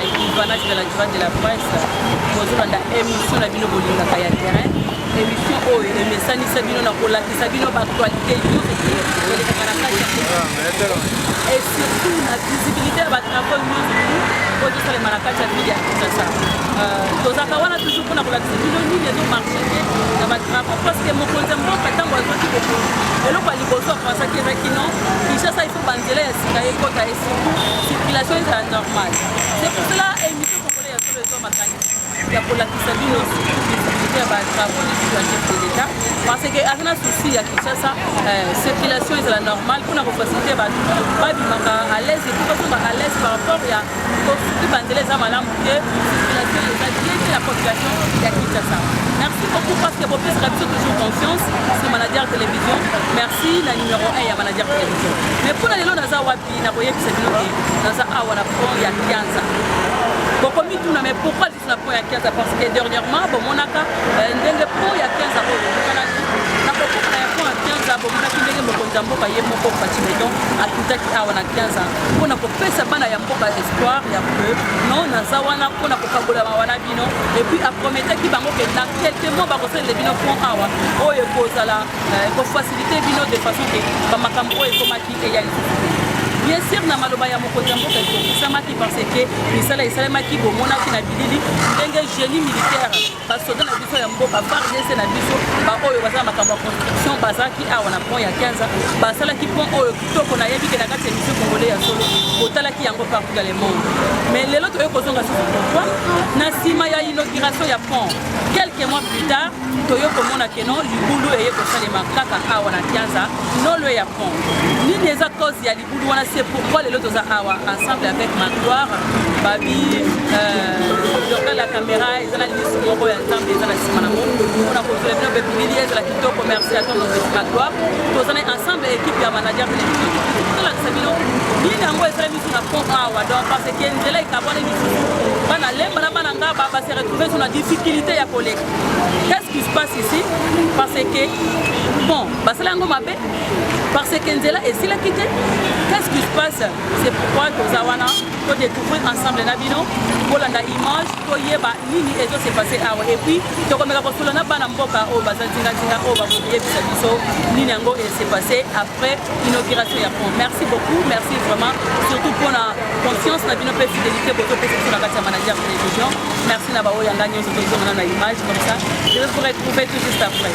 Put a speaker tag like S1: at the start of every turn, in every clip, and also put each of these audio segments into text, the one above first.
S1: Ivana de la Joie de la Presse, kozolanda émission na bino bolingaka ya terrain, émission oyo emesanisa bino na kolakisa bino baaktualité nyonso elekaka na kati ya et surtout la visibilité ya batravail nyonso oyo tosalema na kati ya ville ya Kinshasa. Tozalaka wana toujours mpona kolakisa bino nini ezomarche te na batravail parce que mokonzi ya mboka ntango azwaki bokono eloko ya liboso afansaki ezaki non Kinshasa il faut banzela ya sika ekota et surtout circulation ezala normale. C'est pour cela émission congolais ya solo ezwa makanisi ya kolakisa bino visibilité ya batravail nyonso ya chef de l'État parce que azana souci ya Kinshasa circulation ezala normale mpona kofacilite bato babimaka à l'aise et puis bazonga à l'aise par rapport ya kosuki banzela eza malamu te circulation eza bien la population ya Kinshasa. Merci beaucoup parce que bopesaka biso toujours confiance sur Manager Télévision. Merci na numéro 1 ya Manager Télévision. Mais mpona lelo naza wapi nakoyebisa bino ke naza awa na pont ya Kianza. Bokomi tuna mais pourquoi dis na pont ya Kianza parce que dernièrement bomonaka ndenge pont ya Kianza oyo na bokoka ya pont ya Kianza bomonaki ndenge mokonzi ya mboka ye moko Fatimedon akitaki awa na Kianza mpona kopesa bana ya mboka espoir ya peu non naza wana mpona kokabolama wana bino et puis aprometaki bango ke na quelques mois bakosalela bino pont awa oyo ekozala kofacilite bino de façon ke bamakambo oyo ekomaki eya lisusu. Bien sûr, na maloba ya mokonzi ya mboka ekokisamaki parce que misala esalemaki bomonaki na bilili ndenge génie militaire basoda na biso ya mboka FARDC na biso baoyo bazala makambo ya construction bazalaki awa na pont ya Kianza basalaki pont oyo kitoko nayebi ke na kati ya émission congolais ya solo botalaki yango partout dans le monde. Mais lelo toyei kozonga susu pourquoi na nsima ya inauguration ya pont quelques mois plus tard toyei komona ke non libulu eye kosalema kaka awa na Kianza nolo ya pont nini eza cause ya libulu wana. C'est pourquoi les autres awa ensemble avec Magloire, Babi, la caméra, ils ont la liste de mon ensemble, ils ont la Simanamo, on a construit le Bébili, la Kito commercial, Magloire, tous on est ensemble équipe à Manager Télévision. Tout là, c'est bien. Ni n'ango est mis sur la pont awa, donc parce que Ndela est capable de bana lemba na bana ngaba va se retrouver sur la difficulté ya collègue. Qu'est-ce qui se passe ici? Parce que bon, basalango mabe, parce que Ndela est s'il a quitté. Qu'est-ce qui se passe? C'est pourquoi Tozawana, pour découvrir ensemble Nabino, pour la image, pour yeba nini et tout s'est passé à et puis tu comme la postule na bana mboka au bazantinga tinga au babuye bisabiso nini yango et s'est passé après inauguration ya pont. Merci beaucoup, merci vraiment surtout pour la confiance Nabino pe fidélité pour tout sur la carte Manager Télévision. Merci na bao yanga nyoso tozonga na image comme ça. Je vais vous retrouver tout juste après.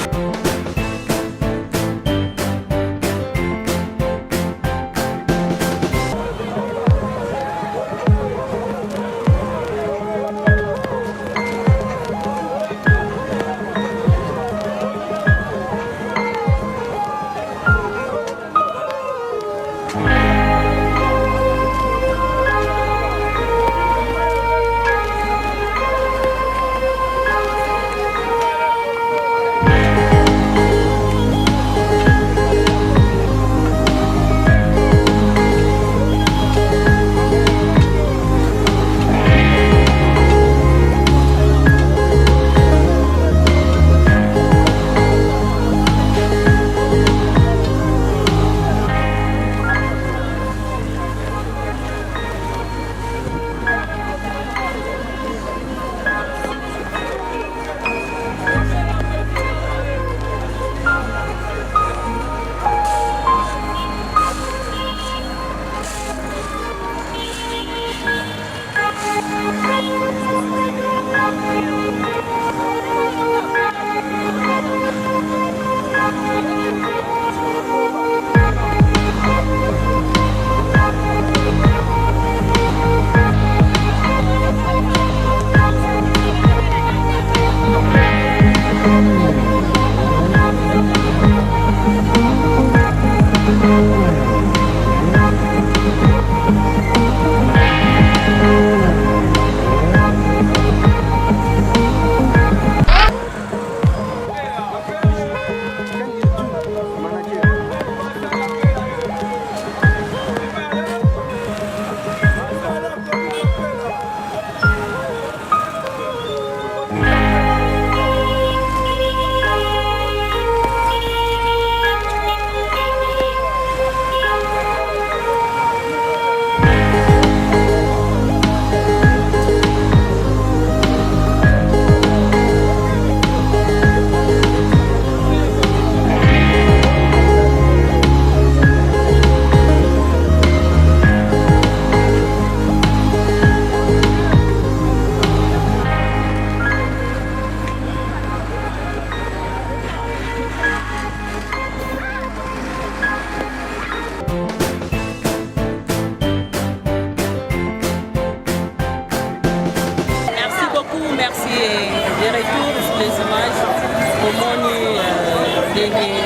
S1: ndenge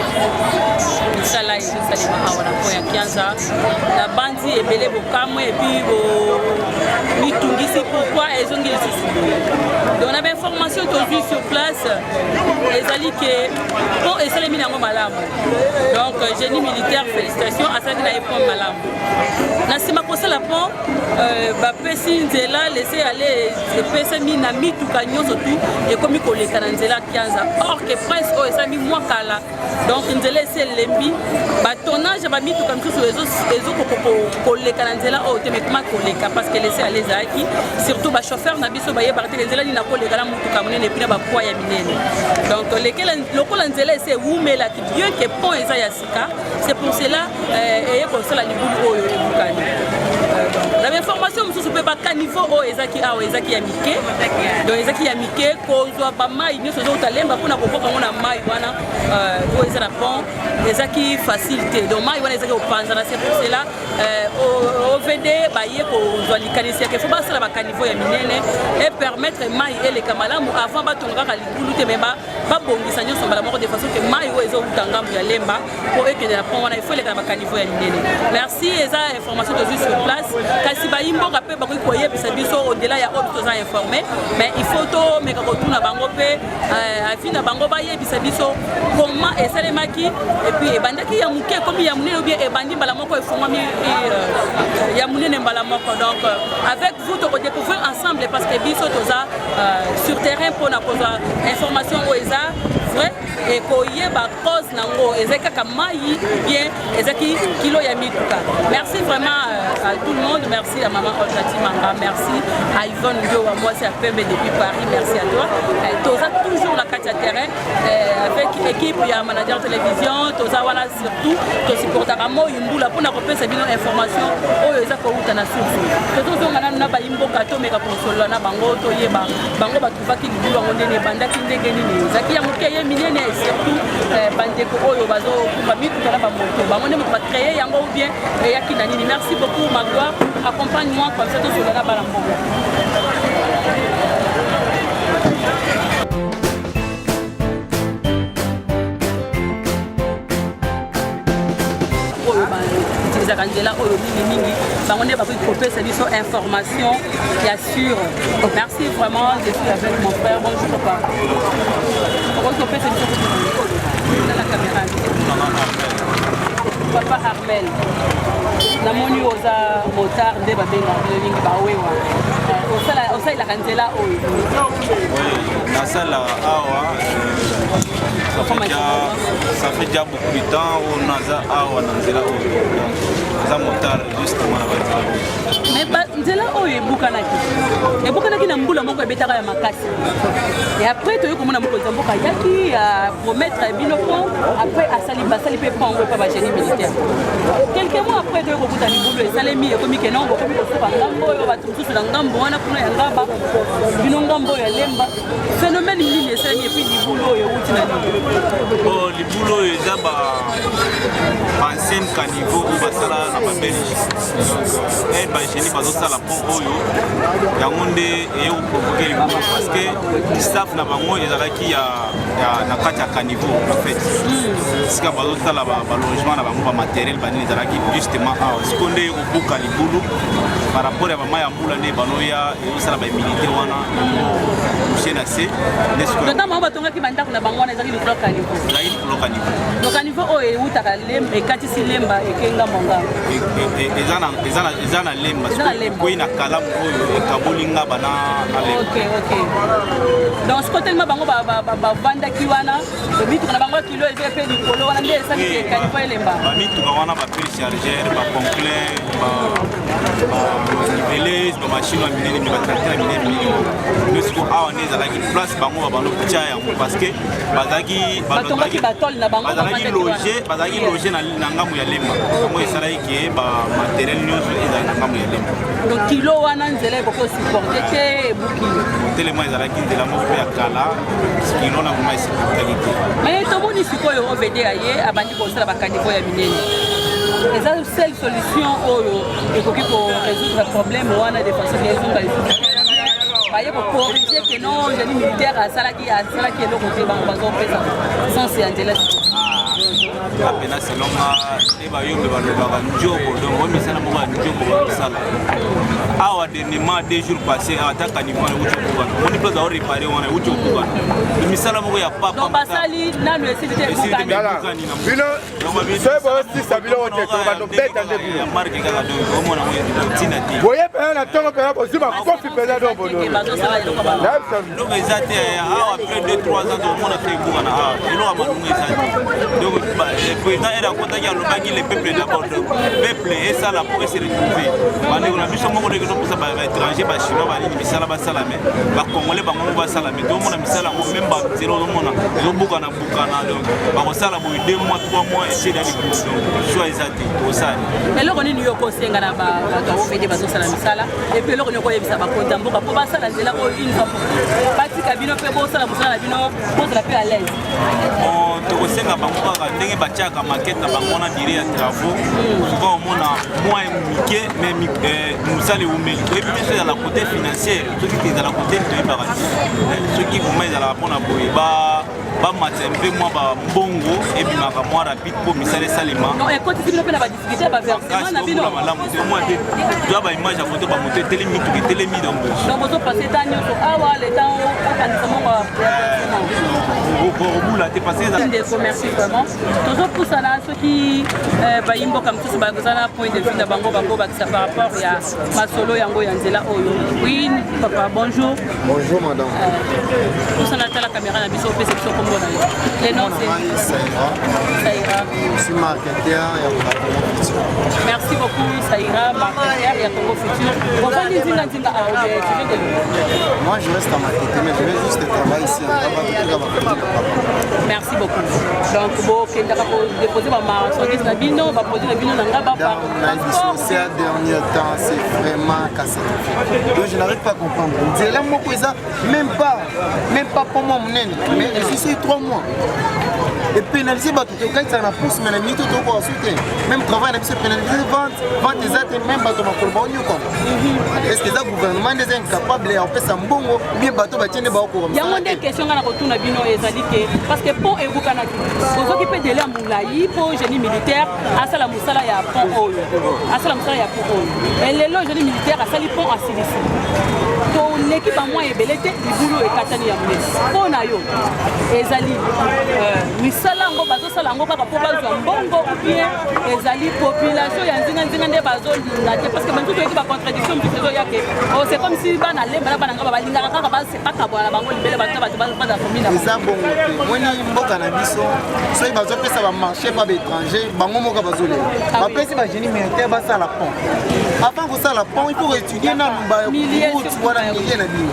S1: misala ezosalema awa na mpo ya kianza na bandi ebele bokamwe epuis mitungisi pourquoi ezongi lisusu donc na bainformation tozwi sur place ezali ke mpo esalemi nango malamu donc génie militaire félicitation asalaki na ye mpo malamu na nsima kosala mpo bapesi nzela laisse aller epesami na mituka nyonso tu ekomi koleka na nzela kianza or que prince oyo esalami mwa kala donc nzela esi elembi batonnage ya bamituka misusu ezokoleka na nzela oyo te mekoma koleka parce que laisse aller ezalaki surtout bachauffeur na biso bayebaka te nzela nini nakoleka na motuka monene epui na bapoi ya minene donc lokola nzela esi ewumelaki bien que pont eza ya sika c'est pour cela eye kosala libulu oyo ebukani na bainformation mosusu mpe bakaniveau oyo ezaki awa ezaki ya mike donc ezaki ya mike kozwa bamai nyonso ezouta lemba mpona kokoka ngo na mai wana oyo eza na pont ezaki facile te donc mai wana ezaki kopanzana c'est pour cela ovd baye kozwa likanisi yake fo basala bakaniveau ya minene e permettre mai eleka malamu avant batonga kaka libulu te me babongisa nyonso mbala moko de façon ke mai oyo ezouta ngambu ya lemba po ekende na pont wana ifo eleka na bakaniveau ya minene merci eza information tozwi sur place kasi bayimboka mpe bakoki koyebisa biso au-delà ya oyo toza informé mais il faut tomeka kotuna bango mpe avi na bango bayebisa biso comment esalemaki epuis ebandaki ya moke ekomi ya monene obien ebandi mbala moko efongwami ya monene mbala moko donc avec vous tokodécouvrir ensemble parce que biso toza sur terrain mpona kozwa information oyo eza vrai ekoyeba cause nango ezaki kaka mai bien ezaki kilo ya mituka merci vraiment à tout le monde merci à maman Olgati Manga merci à Yvonne Ndiowa moi c'est à Pembe depuis Paris merci à toi toza toujours la carte à terrain avec équipe ya manager télévision toza wana surtout to supportaka mo yimbula pona kopesa bino information oyo eza kouta na source tozozonga nanu na bayimboka tomeka konsolola na bango toyeba bango batuvaki libulu yango ndenge bandaki ndenge nini ezaki ya moke ye minene surtout bandeko oyo bazokumba mituka na bamoto bango nde moto bacreye yango ou bien eyaki na nini merci beaucoup ma gloire accompagne-moi comme ça tozolola bana mbongo utilisaka nzela oyo mingi bango nde bakoki kopesa biso information ya sûr merci vraiment je suis avec mon frère bonjour papa bakoki kopesa biso na la caméra papa Armel namoni oza motard nde babengaka mingi bawewa osalelaka nzela oyo
S2: nasalaka awa ça fait déjà beaucoup de temps on naza awa na nzela oyo aza motard justement na banzela
S1: mais nzela oyo ebukanaki na mbula moko ebetaka ya makasi et après toyei komona mokonzi ya mboka ayaki ya promettre bino pont après basali mpe pont oyo mpa bagénie militaire quelques mois après toyei kokuta libulu esalemi ekomi ke non bokomi kosuka ngambo oyo bato mosusu na ngambo wana kuna ya ngaba bino ngambo oyo ya lemba phénomène nini esalemi epuis libulu oyo euti na nini
S2: libulu oyo eza ancienne caniveau oyo basala na babelgique bagénie bazosala pont oyo yango nde eye koprovoke libulu parce que staff na bango ezalaki na kati ya caniveau en fait sika bazosala balogement na bango bamateriel banini ezalaki justement awa siko nde kobuka libulu par rapport ya bama ya mbula nde banoya ezosala bamilité wana couche na se
S1: ntango batongaki bandako na bango wana ezalaki likolo caniveau
S2: ezalaki likolo caniveau
S1: donc caniveau oyo eutaka ekatisi lemba ekenga mongambo
S2: eza na lemba koyi na kalamu oyo ekaboli ngaba na lemba
S1: donc siko telema bango bavandaki wana bamituka na bango kilo eza mpe likolo wana nde esaliki caniveau elemba
S2: bamituka wana baprise chargeur baconclin baniveleuse bamachine ya minene mpe batracteur ya minene minene siko awa nde ezalaki place bango babando kutya yango parce que bazalaki loge na ngambo ya lemba yango esalaki ke bamateriel nyonso ezali na ngambo ya lemba
S1: donc kilo wana nzela ekoki osupporte te ebuki
S2: telema ezalaki nzela moko mpe ya kala kilo na moma esupportaki te
S1: mais tomoni sikoyo ovd aye abandi kosala bakaniveau ya minene eza seule solution oyo ekoki korésoudre problème wana de façon ezonga baye kocorrige ke non génie militaire asalaki eloko te bango bazopesa sens ya nzela
S2: apena selonga ebayombe balobaka njobo donc omisala moko ya njobo bakosala awa dernièrement 2 jours passés ataka nimwana uti okokana omoni place aorepare wana uti okokana misala moko ya papa
S1: basali nano esili te ebukani
S2: marke kaka donc omona ntina te donc eza te awa après 2-3 ans omona te ebukana awa eloko malongo eza te donc président ere akotaki alobaki le peuple d'abord peuple esala po ese retrouver bandeko na biso moko ndenge toposa baétranger bachinois banini misala basala me bacongolais bango mo basala me tomona misala yango même banzela ozomona ezobukana donc bakosala boye 2 mois 3 mois eseli ya likulu donc choix eza te osali
S1: eloko nini yo kosenga na bato obede bazosala misala epuis eloko nini okoyebisa bakonza mboka mpo basala nzela oyo une fois batika bino mpe bosala mosala na bino bozala mpe à l'aise
S2: tokosenga bango kaka ndenge batiaka makete na bango na dire ya travaux souvent omona mwa mike mais mosala eumeli toyebi biso ezala côté financière soki te ezala côté toyebaka te soki vraimen ezalaka mpona boye bamata mpe mwa bambongo ebimaka mwa rapide mpo misala esalema
S1: ekotisi bino mpe na badifficulté ya baversement na bino
S2: malamu te omwa te toya baimage ya foto bamoto etelemi tuku etelemi donc
S1: bozopase ta nyonso awa leta okanisa mongo
S2: obula te parce
S1: merci vraiment tozopusana soki bayimboka mosusu bakozala point de vue na bango bakobakisa par rapport ya masolo yango ya nzela oyo oui papa bonjour
S3: bonjour madame
S1: pusana tala caméra na biso opesa biso kombo na yo le nom c'est Saïra
S3: je suis marketeur ya Congo Futur
S1: merci beaucoup Saïra marketeur ya Congo Futur bofandi nzinga awa
S3: moi je reste à marketer mais je vais juste travailler ici
S1: merci beaucoup donc bokendaka kodéposer bamarchandise na bino baproduit na bino na nga
S3: c'est à dernier temps c'est vraiment catastrophique donc je n'arrive pas à comprendre nzela moko eza même pas pour moi monene mais je suis 3 mois et pénaliser bato tokaisaka na pousse mais na minute tokoka su te même travail na biso pénaliser vente eza te même bato makoloba onyokama est ce que eza gouvernement nde eza incapable ya kopesa mbongo bien bato batiende baokoka
S1: yango nde question nga na kotuna bino ezali te parce que pont ebukanaki ozoki mpe dele ya molai mpo génie militaire asala mosala ya pont oyo elelo génie militaire asali pont asilisi toleki bamwa ebele te libulu ekatani ya monene mpo na yo ezali misala yango bazosala yango kaka mpo bazwa mbongo bien ezali population ya nzinga nde bazolinga te parce que bantu toyeki bacontradiction mbiso ezoyake c'est comme si bana lemba na bana nga balingaka kaka basepakabwana na bango libele bato bato bazala komina
S3: eza bongo te moni mboka na biso soki bazopesa bamarché pa baétranger bango moka bazolela bapesi bagénie militaire basala pont avant kosala pont il faut étudier na baroute wana milie na bino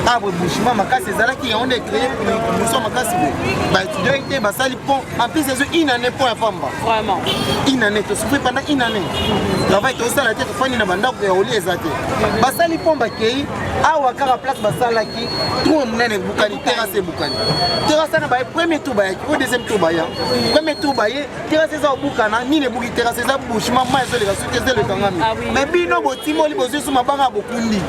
S3: abre bouchement makasi ezalaki yango nde créé moso makasi boye baétudiant ete basali pont en plus ezo une année pont ya pamba
S1: vraiment
S3: une année tosouffri pendant une année travail tosala te tofandi na bandako ya oli eza te basali pont bakei awa kaka place basalaki trop monene ebukani terrasse ebukani terrasse na baye premier tour bayaki o deuxième tour baya premier tour baye terrasse eza obukana nini ebuki terrasse eza bouchement ma ezoleka soki ezolekangami mais bino botimoli bozusu mabanga bokundi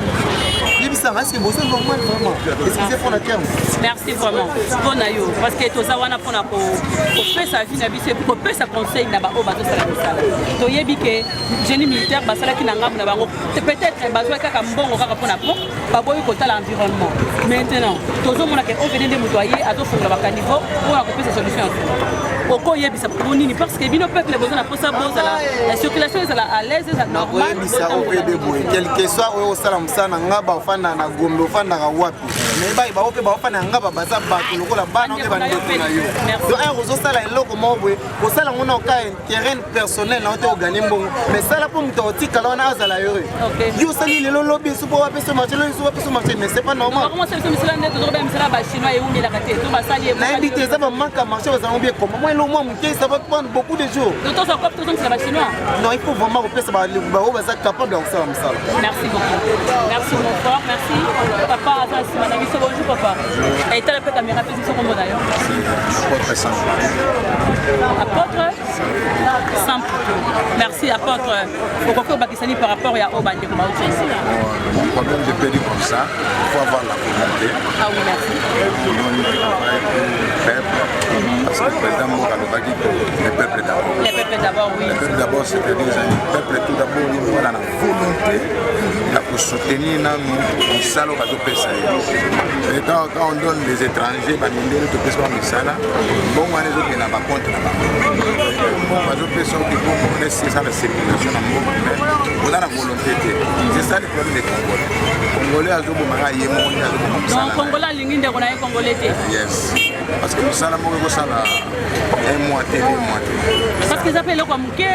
S3: yebisanga est ce que bozo normal vraiment excusez pour la terme
S1: merci vraiment mpona yo parce que toza wana mpona kopesa vie na biso epi kopesa conseil na baoyo bazosala misala toyebi ke génie militaire basalaki na ngambu na bango peut-être bazwaki kaka mbongo kaka mpona po baboyi kotala environnement maintenant tozomona ke ovene nde moto aye azofungola bakaniveau mpona kopesa solution okoyebisa po nini parce que bino peuple boza na posa bozala la circulation ezala à l'aise ezala normal
S3: oyebisa ovede boye quelque soit oyo osala mosala na nga baofanda na gombe ofandaka wapi mais bayi bao mpe baofanda na nga baza bato lokola bana mpe bandeko na yo donc ere ozosala eloko moko boye kosala ngo na oka intérêt personnel na ote ogane mbongo mais sala mpo moto otikala wana azala heureux yo osali lelo lobi esu mpo wapesa marché lo esu wapesa marché mais c'est pas normal nayebi te eza bamanke ya marché bazango bien koma moi elo mwa moke ça va prendre beaucoup de jours non il faut vraiment kopesa bao baza capable ya kosala mosala
S1: merci beaucoup merci mon frère merci papa aza nsima na biso bonjour papa etala mpe caméra mpe biso kombo na yo apôtre sans plutôt. Merci apôtre. Pourquoi Bakissani par rapport à Obande comme
S4: mon problème de pays comme ça, il faut avoir la volonté.
S1: Ah oui, merci.
S4: Parce que le président Moura le dit que le peuple d'abord.
S1: Les peuples d'abord, oui.
S4: Le peuple d'abord, c'est-à-dire le peuple tout d'abord, il a la volonté de soutenir nos salons à et quand on donne les étrangers, on donne tout ce qu'on a ça, bon, on les autres qui n'ont pas contre la c'est ça la circulation dans le monde, on a la volonté. C'est ça le problème des Congolais. Les Congolais, ils ont
S1: donc, Congolais, ils ont Congolais.
S4: Yes. Parce que nous sommes un mois,
S1: parce qu'ils appellent le Mouké,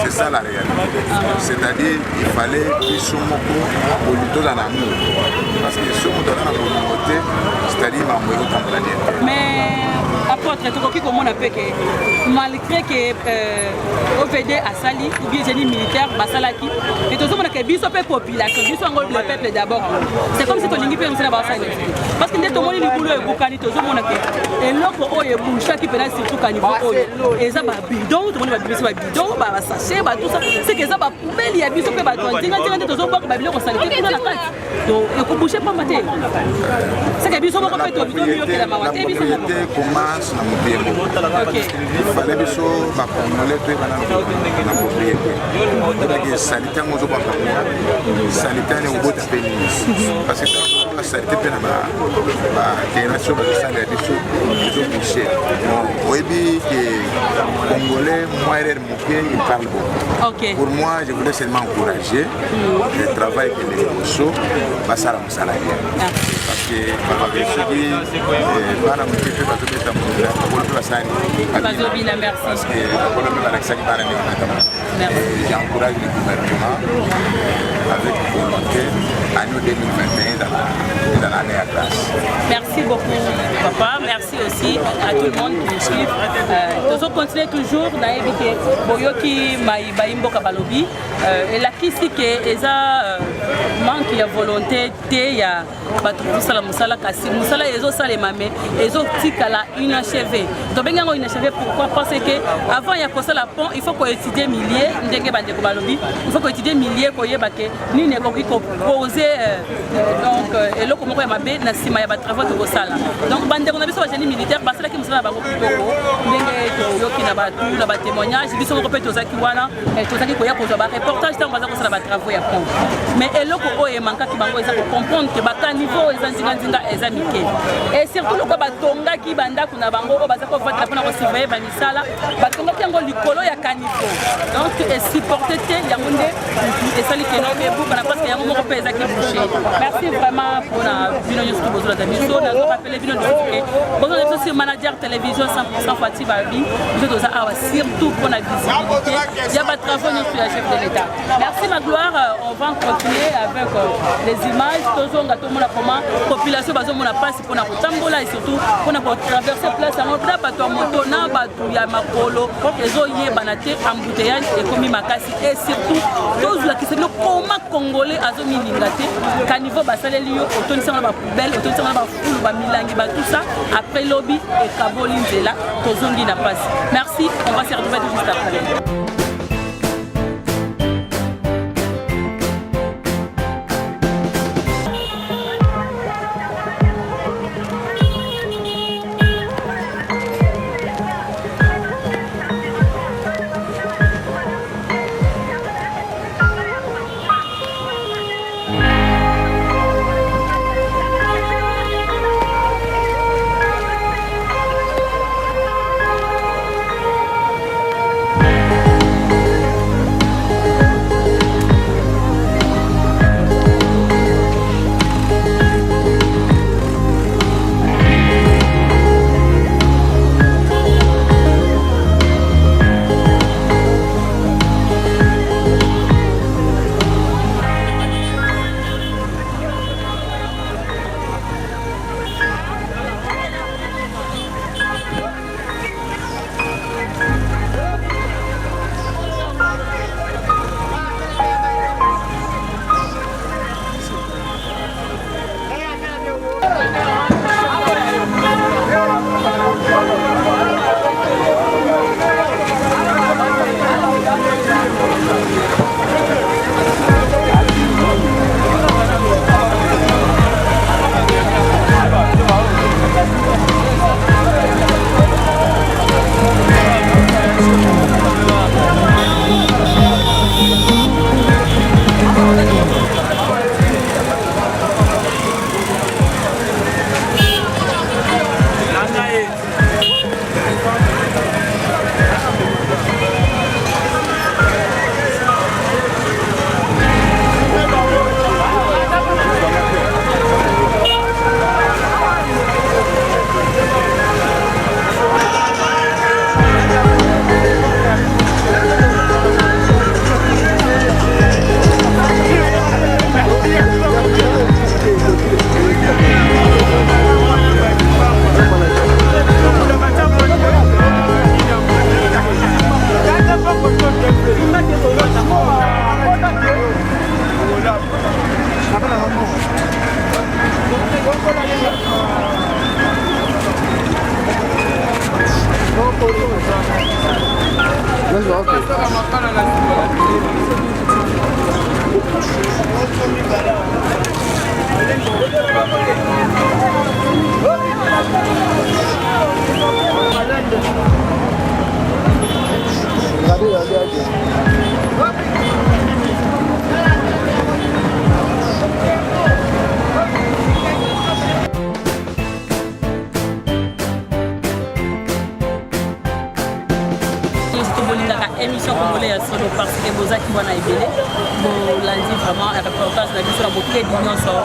S4: c'est ça la réalité. C'est-à-dire qu'il fallait qu'ils soient au lutte dans l'amour. Parce que si on donne la communauté, c'est-à-dire qu'il
S1: mais apôtre, tu comment on appelle que malgré que OVD a sali ou bien génie militaire, Basalaki, et tout le monde a dit que population, le peuple d'abord. C'est comme si tu n'avais pas fait parce que tout le monde est boulot et boucani, tout le monde a fait. Et là, pour eux, il y a boucha qui peut être surtout caniveau. Et ça va bidon, tout le monde va bidon, va sachet, tout ça. C'est que ça va poubelle, il y a bidon, il y a bidon, il y a bidon, tout le monde va bidon, il y a donc, il faut boucher pas mater. C'est que bidon, on va faire bidon mieux que la mawaté.
S4: La propriété commence dans mon pays. Il fallait que ce soit la propriété. Donc, sanitaire, on doit pas sanitaire, on doit pas parce que la santé peut la génération de salaire des choses. Oui, que Congolais, moi, il parle beaucoup. Pour moi, je voulais seulement encourager le travail que les Rousseaux passent à la salarié. Parce que j'encourage le gouvernement avec volonté à nous 2021 dans l'année à classe.
S1: Merci beaucoup papa, merci aussi à tout le monde qui nous suit. Nous allons continuer toujours dans l'éviter Boyoki Maïbaimbo Kabalobi et la kisi que eza manque de volonté il y a Batoussala Moussala Kassi Moussala ezo salemame ezo tikala inachevé. Donc benga inachevé pourquoi parce que avant il y a pour ça la pont il faut qu'on étudie milliers ndenge bande ko balobi il faut qu'on étudie milliers ko yebake ni ne ko poser donc et là comment ya mabe na sima ya ba travaux de sala donc bande ko na biso ba génie militaire basala ki Moussala bango koko ndenge to yoki na ba tout na ba témoignage biso ko pe tozaki wana tozaki ko ya ko ba reportage tant baza ko sala ba travaux ya pont mais eloko oyo manka ki bango eza ko comprendre que ba niveau ezanzinga ezamike et surtout loko batonga ki banda kuna bango o baza ko vatra pona ko surveiller ba misala batonga ki yango likolo ya caniveau donc et supporter te yango nde et sali ke no ke buka na parce que yango moko pesa ki boucher merci vraiment pour la bino nyusu bozula da biso na ko rappeler bino de bozula biso sur manager télévision 100% Fati Babi vous êtes à awa surtout pour la visibilité il y a pas de travaux nyusu ya chef de l'état merci ma gloire on va continuer avec les images tozonga tomona comment population bazomona passe pour na kotambola et surtout pour na traverser place en ordre bato moto na bato ya makolo ezo yebana te embouteillage et komi makasi et surtout tous la qui se comment congolais azomilinga te caniveau basaleli yo otonisa na ba poubelle otonisa na ba fulu ba milangi ba tout ça après lobby et kaboli nzela tozongi na passe merci on va se retrouver juste après. émission congolaise solo parce que vous êtes bon à éveiller. Vous lundi vraiment un reportage de sur la beauté d'union sur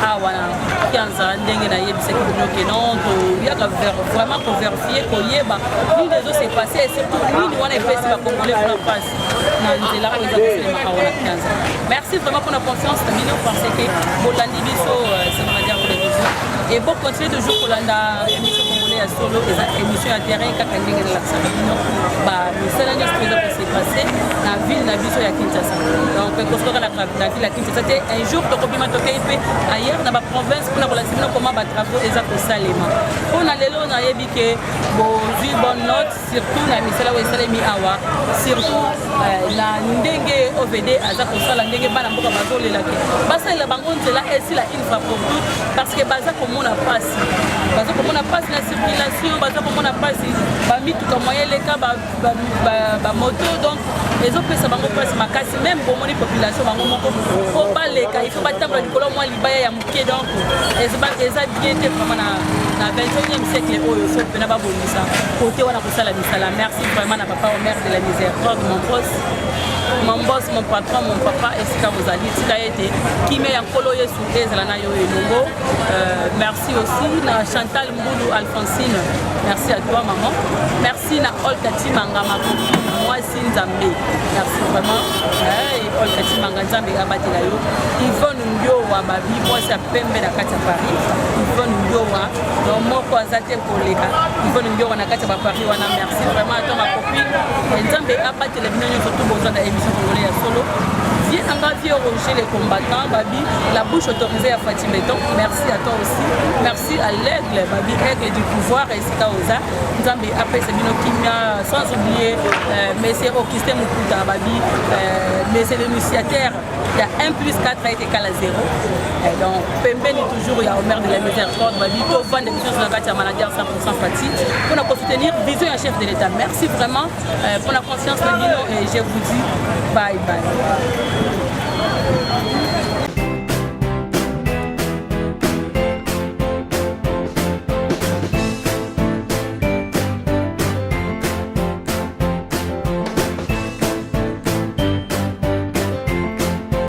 S1: awana 15 ans dengue na yebise que nous que non il y a vraiment pour vérifier que yeba nous les autres c'est passé et surtout nous on est passé par congolais pour la passe dans là où ils ont fait ma 15 ans. Merci vraiment pour la confiance de nous parce que vous lundi biso c'est ma dire pour les autres et bon continuer toujours pour la émission congolaise solo et émission à terrain quand on dengue la sabino ba misala nyos s'est passé dans la ville de Kinshasa. Donc, quand on a la ville de Kinshasa, un jour, on a ailleurs, dans la province, pour la relation, comment les travaux des actes salément. On a les lots, on a dit que vu bonne note, surtout dans la misala où il awa, surtout la ndenge OVD, à Zakosa, la ndenge Banamboka Bazole la Basa la bangon, c'est là, et c'est la infra pour tout, parce que Baza comme on a passé. Baza comme on a passé la circulation, Baza comme on a passé, Bami tout comme moyen les cas, moto donc les autres ça va passer ma casse même pour mon population faut pas les cas il faut pas table du colon moi libaya ya muké donc et ça bien été vraiment na 21e siècle oyo so pena ba bonisa côté wana ko sala misala merci vraiment na papa au maire de la miséricorde mon boss mon patron mon papa et ce que vous allez tika été qui met en colo yesu ezala na yo elongo merci aussi na Chantal Mboulou Alphonsine merci à toi maman merci na Olka Timanga ma copine moi Nzambe merci vraiment Olka Timanga Nzambe abati la yo Yvonne Ndiowa babi moi c'est pembe na kati ya Paris Yvonne Ndiowa donc moko azate koleka Yvonne Ndiowa na kati ya Paris wana merci vraiment à toi ma copine Nzambe abati la bino surtout besoin de émission congolaise solo viens engagé Roger les combattants babi la bouche autorisée à Fatima donc merci à toi aussi merci à l'aigle babi aigle du pouvoir et Sikaoza Nzambe après c'est bino kimia sans oublier Monsieur Augustin Mukuta babi Monsieur l'initiateur il y a 1 + 4 a été égal à 0 et donc Pembeni toujours il y a au maire de la miséricorde babi pour vendre des missions sur la carte à manager 100% Fati pour soutenir vision un chef de l'État merci vraiment pour la confiance de Nino et je vous dis bye bye.